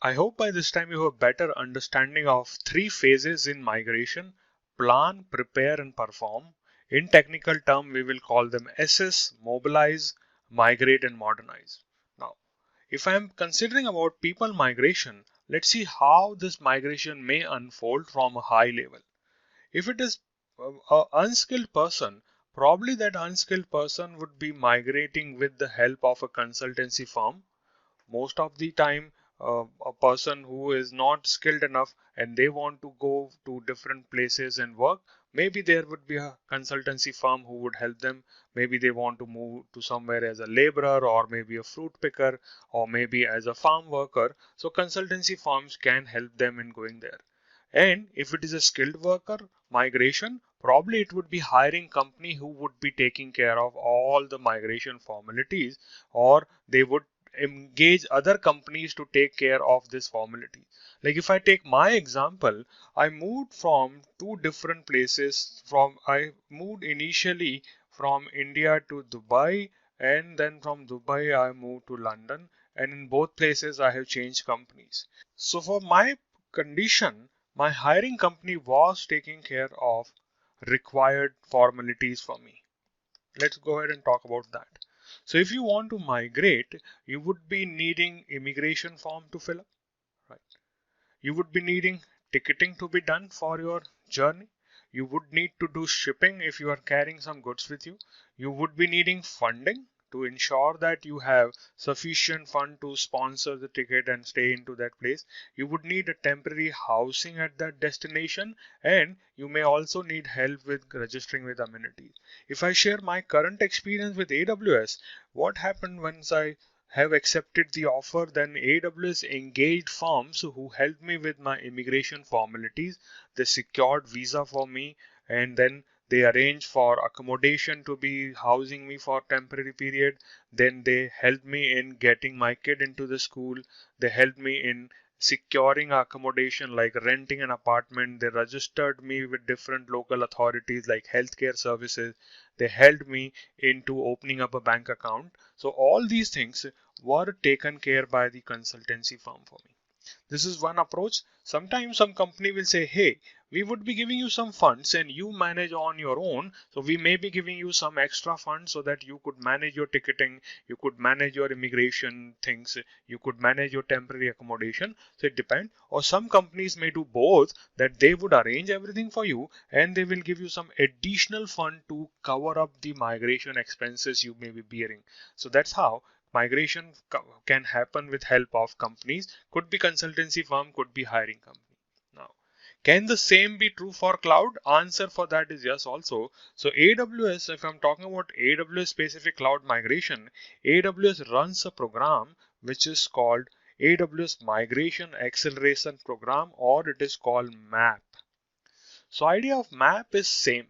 I hope by this time you have a better understanding of three phases in migration: plan, prepare, and perform. In technical term, we will call them assess, mobilize, migrate, and modernize. Now, if I am considering about people migration, let's see how this migration may unfold from a high level. If it is an unskilled person, probably that unskilled person would be migrating with the help of a consultancy firm. Most of the time, a person who is not skilled enough and they want to go to different places and work, maybe there would be a consultancy firm who would help them. Maybe they want to move to somewhere as a laborer, or maybe a fruit picker, or maybe as a farm worker. So consultancy firms can help them in going there. And if it is a skilled worker migration, probably it would be hiring company who would be taking care of all the migration formalities, or they would engage other companies to take care of this formality. Like if I take my example, I moved from two different places. I moved initially from India to Dubai, and then from Dubai I moved to London, and in both places I have changed companies. So for my condition, my hiring company was taking care of required formalities for me. Let's go ahead and talk about that. So if you want to migrate, you would be needing immigration form to fill up, right? You would be needing ticketing to be done for your journey. You would need to do shipping if you are carrying some goods with you. You would be needing funding to ensure that you have sufficient fund to sponsor the ticket and stay into that place. You would need a temporary housing at that destination, and you may also need help with registering with amenities. If I share my current experience with AWS, what happened once I have accepted the offer, then AWS engaged firms who helped me with my immigration formalities. They secured visa for me, and then they arranged for accommodation to be housing me for temporary period. Then they helped me in getting my kid into the school. They helped me in securing accommodation like renting an apartment. They registered me with different local authorities like healthcare services. They helped me into opening up a bank account. So all these things were taken care by the consultancy firm for me. This is one approach. Sometimes some company will say, hey, we would be giving you some funds and you manage on your own. So we may be giving you some extra funds so that you could manage your ticketing, you could manage your immigration things, you could manage your temporary accommodation. So it depends. Or some companies may do both, that they would arrange everything for you and they will give you some additional fund to cover up the migration expenses you may be bearing. So that's how migration can happen with help of companies. Could be consultancy firm, could be hiring company. Now, can the same be true for cloud? Answer for that is yes also. So AWS, if I'm talking about AWS specific cloud migration, AWS runs a program which is called AWS Migration Acceleration Program, or it is called MAP. So idea of MAP is same.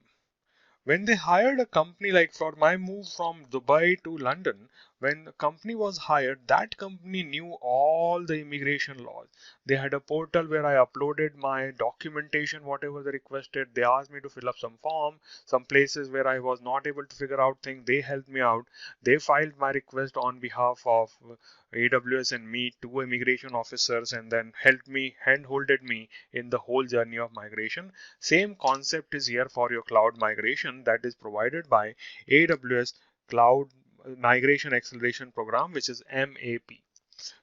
When they hired a company, like for my move from Dubai to London, when the company was hired, that company knew all the immigration laws. They had a portal where I uploaded my documentation, whatever they requested. They asked me to fill up some form, some places where I was not able to figure out things. They helped me out. They filed my request on behalf of AWS and me, two immigration officers, and then helped me, hand-holded me in the whole journey of migration. Same concept is here for your cloud migration, that is provided by AWS Cloud Migration Acceleration Program, which is MAP.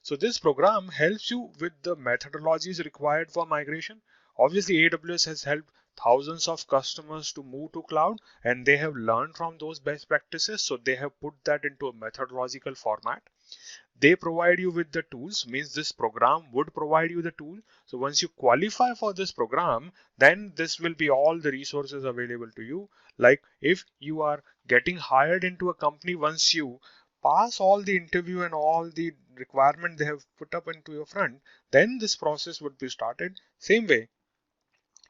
So this program helps you with the methodologies required for migration. Obviously, AWS has helped thousands of customers to move to cloud, and they have learned from those best practices. So they have put that into a methodological format. They provide you with the tools, means this program would provide you the tool. So once you qualify for this program, then this will be all the resources available to you. Like if you are getting hired into a company, once you pass all the interview and all the requirement they have put up into your front, then this process would be started. Same way,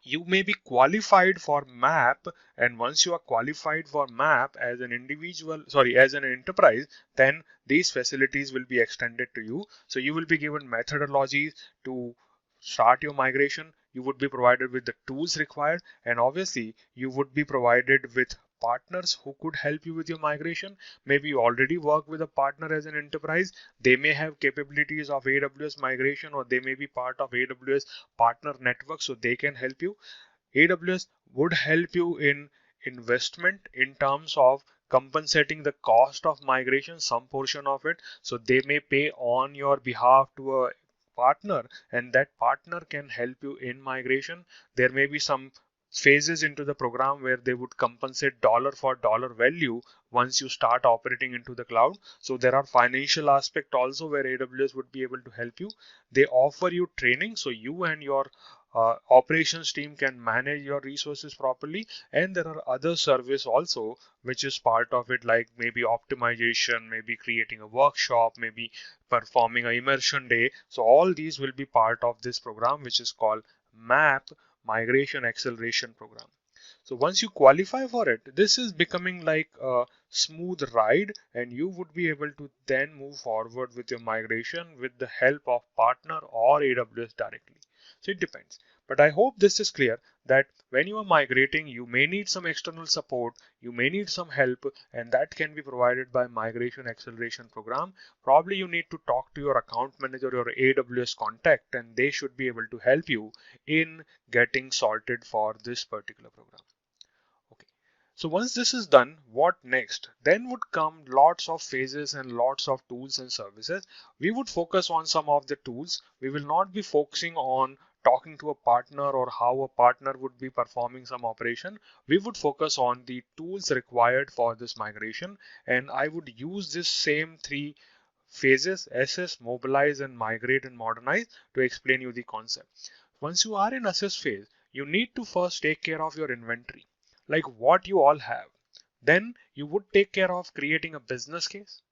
you may be qualified for MAP, and once you are qualified for MAP as an individual, sorry, as an enterprise, then these facilities will be extended to you. So you will be given methodologies to start your migration. You would be provided with the tools required, and obviously you would be provided with partners who could help you with your migration. Maybe you already work with a partner as an enterprise. They may have capabilities of AWS migration, or they may be part of AWS partner network, so they can help you. AWS would help you in investment in terms of compensating the cost of migration, some portion of it. So they may pay on your behalf to a partner, and that partner can help you in migration. There may be some phases into the program where they would compensate dollar for dollar value once you start operating into the cloud. So there are financial aspect also where AWS would be able to help you. They offer you training, so you and your operations team can manage your resources properly. And there are other service also which is part of it, like maybe optimization, maybe creating a workshop, maybe performing an immersion day. So all these will be part of this program, which is called MAP, Migration Acceleration Program. So once you qualify for it, this is becoming like a smooth ride, and you would be able to then move forward with your migration with the help of partner or AWS directly. So it depends. But I hope this is clear that when you are migrating, you may need some external support, you may need some help, and that can be provided by Migration Acceleration Program. Probably you need to talk to your account manager or AWS contact, and they should be able to help you in getting sorted for this particular program. Okay. So once this is done, what next? Then would come lots of phases and lots of tools and services. We would focus on some of the tools. We will not be focusing on talking to a partner or how a partner would be performing some operation. We would focus on the tools required for this migration. And I would use this same three phases: assess, mobilize, and migrate and modernize to explain you the concept. Once you are in assess phase, you need to first take care of your inventory, like what you all have. Then you would take care of creating a business case.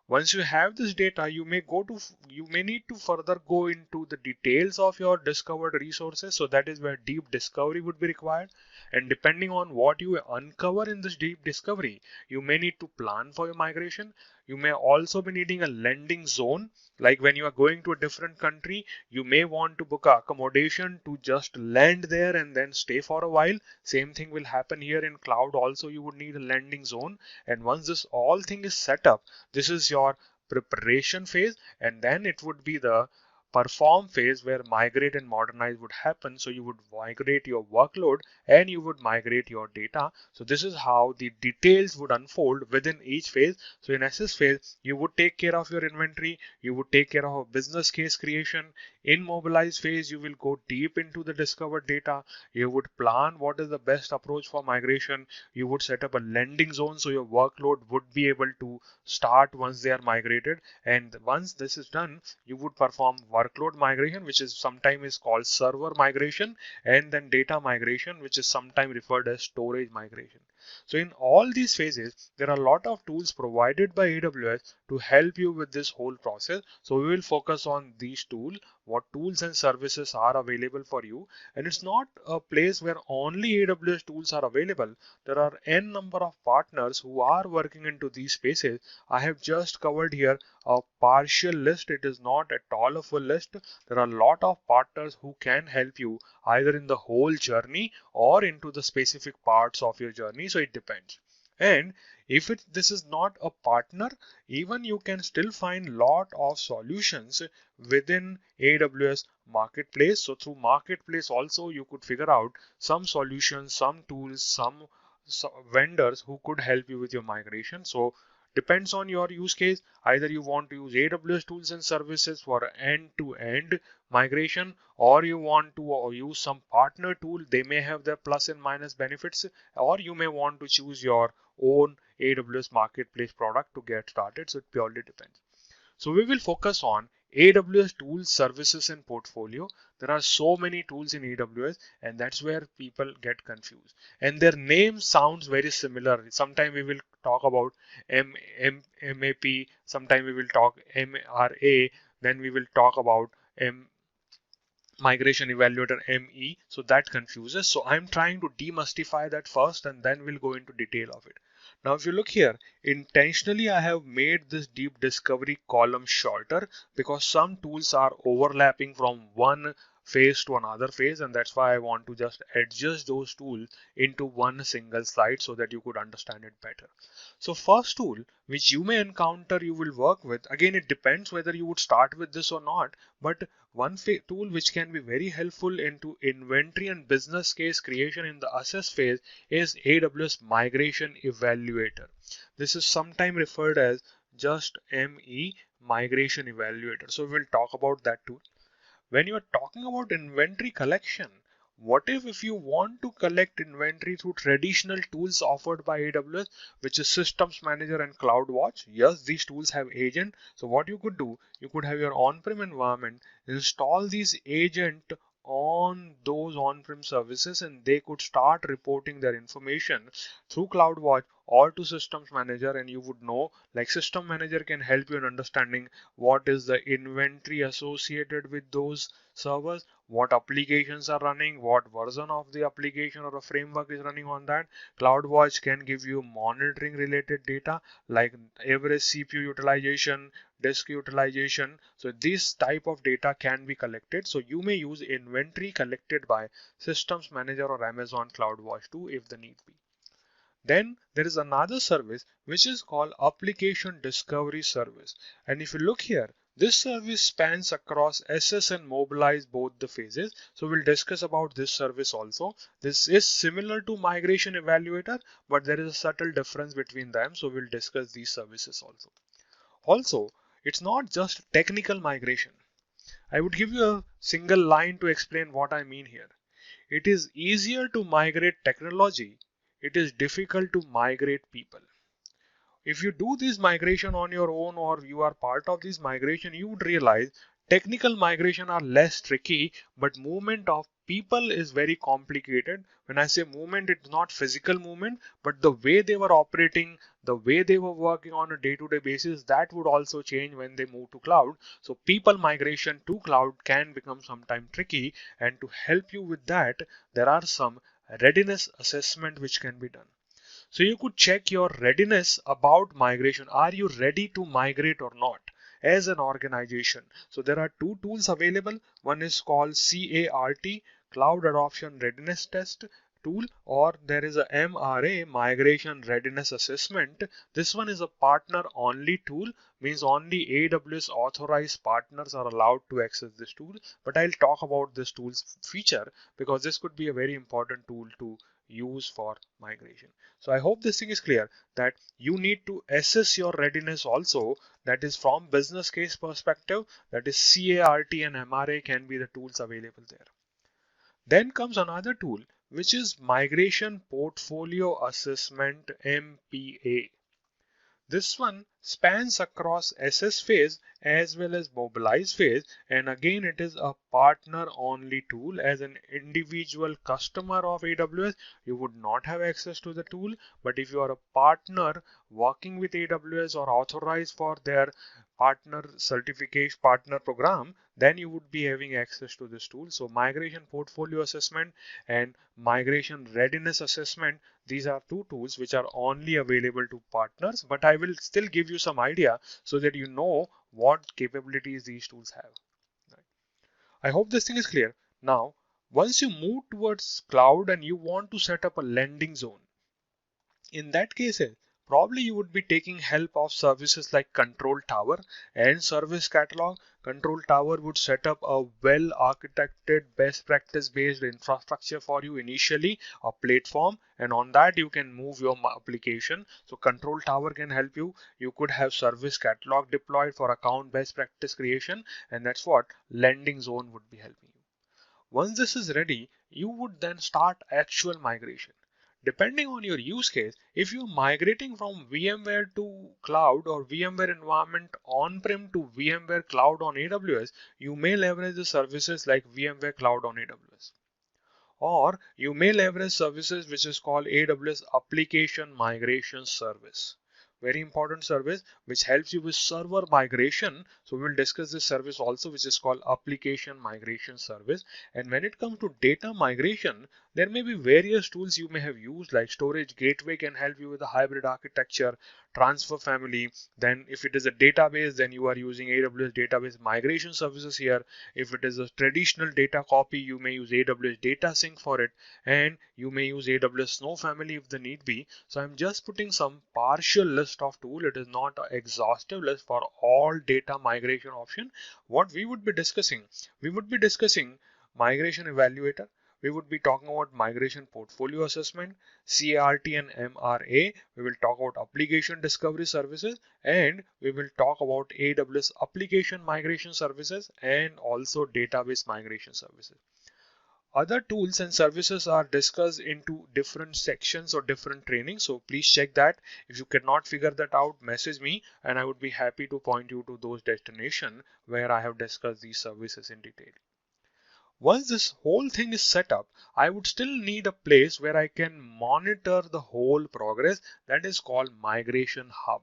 Once you have this data, you may need to further go into the details of your discovered resources. So that is where deep discovery would be required. And depending on what you uncover in this deep discovery, you may need to plan for your migration. You may also be needing a landing zone. Like when you are going to a different country, you may want to book accommodation to just land there and then stay for a while. Same thing will happen here in cloud. Also, you would need a landing zone. And once this all thing is set up, this is your preparation phase, and then it would be the perform phase where migrate and modernize would happen. So you would migrate your workload and you would migrate your data. So this is how the details would unfold within each phase. So in assess phase, you would take care of your inventory, you would take care of a business case creation. In mobilize phase, you will go deep into the discovered data. You would plan what is the best approach for migration. You would set up a landing zone so your workload would be able to start once they are migrated. And once this is done, you would perform workload migration, which is sometimes is called server migration, and then data migration, which is sometimes referred as storage migration. So in all these phases, there are a lot of tools provided by AWS to help you with this whole process. So we will focus on these tools, what tools and services are available for you. And it's not a place where only AWS tools are available. There are n number of partners who are working into these spaces. I have just covered here a partial list. It is not at all a full list. There are a lot of partners who can help you either in the whole journey or into the specific parts of your journey. So it depends. And if this is not a partner, even you can still find lot of solutions within AWS Marketplace. So through Marketplace also you could figure out some solutions, some tools, some vendors who could help you with your migration. So depends on your use case. Either you want to use AWS tools and services for end-to-end migration, or you want to use some partner tool. They may have their plus and minus benefits, or you may want to choose your own AWS Marketplace product to get started. So it purely depends. So we will focus on AWS tools, services, and portfolio. There are so many tools in AWS, and that's where people get confused. And their name sounds very similar. Sometimes we will talk about MAP, sometimes we will talk MRA, then we will talk about Migration Evaluator ME. So that confuses. So I'm trying to demystify that first, and then we'll go into detail of it. Now, if you look here, Intentionally, I have made this deep discovery column shorter because some tools are overlapping from one phase to another phase, and that's why I want to just adjust those tools into one single slide so that you could understand it better. So first tool which you may encounter, you will work with, again it depends whether you would start with this or not, but one tool which can be very helpful into inventory and business case creation in the assess phase is AWS Migration Evaluator. This is sometimes referred as just ME, Migration Evaluator. So we'll talk about that too. When you're talking about inventory collection, what if you want to collect inventory through traditional tools offered by AWS, which is Systems Manager and CloudWatch? Yes, these tools have agent. So what you could do, you could have your on-prem environment, install these agent on those on-prem services, and they could start reporting their information through CloudWatch or to Systems Manager, and you would know, like System Manager can help you in understanding what is the inventory associated with those servers, what applications are running, what version of the application or a framework is running on that. CloudWatch can give you monitoring related data like average CPU utilization, disk utilization. So this type of data can be collected. So you may use inventory collected by Systems Manager or Amazon CloudWatch too if the need be. Then there is another service which is called Application Discovery Service. And if you look here, this service spans across SS and Mobilize both the phases. So we'll discuss about this service also. This is similar to Migration Evaluator, but there is a subtle difference between them. So we'll discuss these services also. Also, it's not just technical migration. I would give you a single line to explain what I mean here. It is easier to migrate technology. It is difficult to migrate people. If you do this migration on your own or you are part of this migration, you would realize technical migration are less tricky, but movement of people is very complicated. When I say movement, it's not physical movement, but the way they were operating, the way they were working on a day-to-day basis, that would also change when they move to cloud. So people migration to cloud can become sometimes tricky, and to help you with that, there are some readiness assessment which can be done. So you could check your readiness about migration. Are you ready to migrate or not as an organization? So there are two tools available. One is called CART, Cloud Adoption Readiness Test tool, or there is a MRA, Migration Readiness Assessment. This one is a partner only tool, means only AWS authorized partners are allowed to access this tool. But I'll talk about this tool's feature because this could be a very important tool to use for migration. So I hope this thing is clear that you need to assess your readiness also, that is from business case perspective, that is CART and MRA can be the tools available there. Then comes another tool which is Migration Portfolio Assessment, MPA. This one spans across SS phase as well as mobilize phase, and again it is a partner only tool. As an individual customer of AWS, you would not have access to the tool, but if you are a partner working with AWS or authorized for their partner certification partner program, then you would be having access to this tool. So migration portfolio assessment and migration readiness assessment, these are two tools which are only available to partners, but I will still give you some idea so that you know what capabilities these tools have. Right. I hope this thing is clear. Now, once you move towards cloud and you want to set up a landing zone, in that case, probably you would be taking help of services like Control Tower and Service Catalog. Control Tower would set up a well architected best practice based infrastructure for you initially, a platform, and on that you can move your application. So Control Tower can help you. You could have Service Catalog deployed for account best practice creation, and that's what Landing Zone would be helping you. Once this is ready, you would then start actual migration. Depending on your use case, if you're migrating from VMware to cloud or VMware environment on-prem to VMware cloud on AWS, you may leverage the services like VMware cloud on AWS. Or you may leverage services which is called AWS Application Migration Service. Very important service which helps you with server migration. So we will discuss this service also, which is called application migration service. And when it comes to data migration, there may be various tools you may have used, like storage gateway can help you with a hybrid architecture, transfer family. Then if it is a database, then you are using AWS database migration services here. If it is a traditional data copy, you may use AWS data sync for it, and you may use AWS Snow family if the need be. So I'm just putting some partial list of tool. It is not an exhaustive list for all data migration option. What we would be discussing, migration evaluator. We would be talking about migration portfolio assessment, CART and MRA. We will talk about application discovery services, and we will talk about AWS application migration services and also database migration services. Other tools and services are discussed into different sections or different trainings. So please check that. If you cannot figure that out, message me and I would be happy to point you to those destinations where I have discussed these services in detail. Once this whole thing is set up, I would still need a place where I can monitor the whole progress. That is called Migration Hub.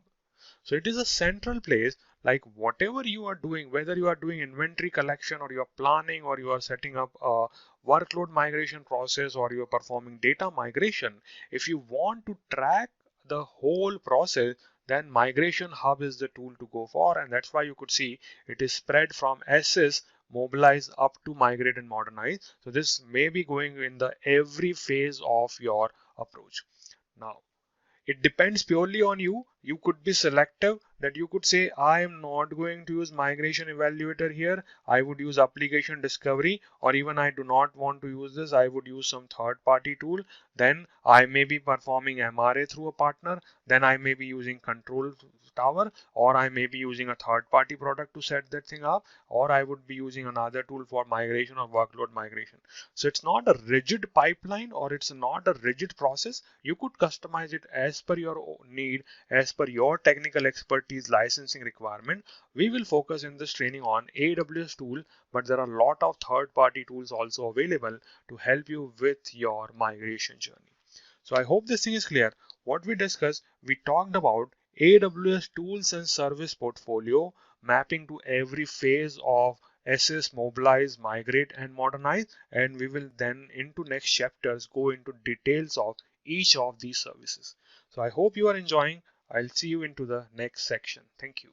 So it is a central place, like whatever you are doing, whether you are doing inventory collection or you are planning or you are setting up a workload migration process or you are performing data migration. If you want to track the whole process, then Migration Hub is the tool to go for, and that's why you could see it is spread from SS, mobilize up to migrate and modernize. So this may be going in the every phase of your approach. Now, it depends purely on you. You could be selective, that you could say, I am not going to use migration evaluator here. I would use application discovery, or even I do not want to use this. I would use some third party tool. Then I may be performing MRA through a partner. Then I may be using control tower, or I may be using a third party product to set that thing up, or I would be using another tool for migration or workload migration. So it's not a rigid pipeline or it's not a rigid process. You could customize it as per your need, as per your technical expertise, licensing requirement. We will focus in this training on AWS tool, but there are a lot of third party tools also available to help you with your migration journey. So I hope this thing is clear. What we discussed, we talked about AWS tools and service portfolio, mapping to every phase of SS, mobilize, migrate, and modernize. And we will then into next chapters go into details of each of these services. So I hope you are enjoying. I'll see you into the next section. Thank you.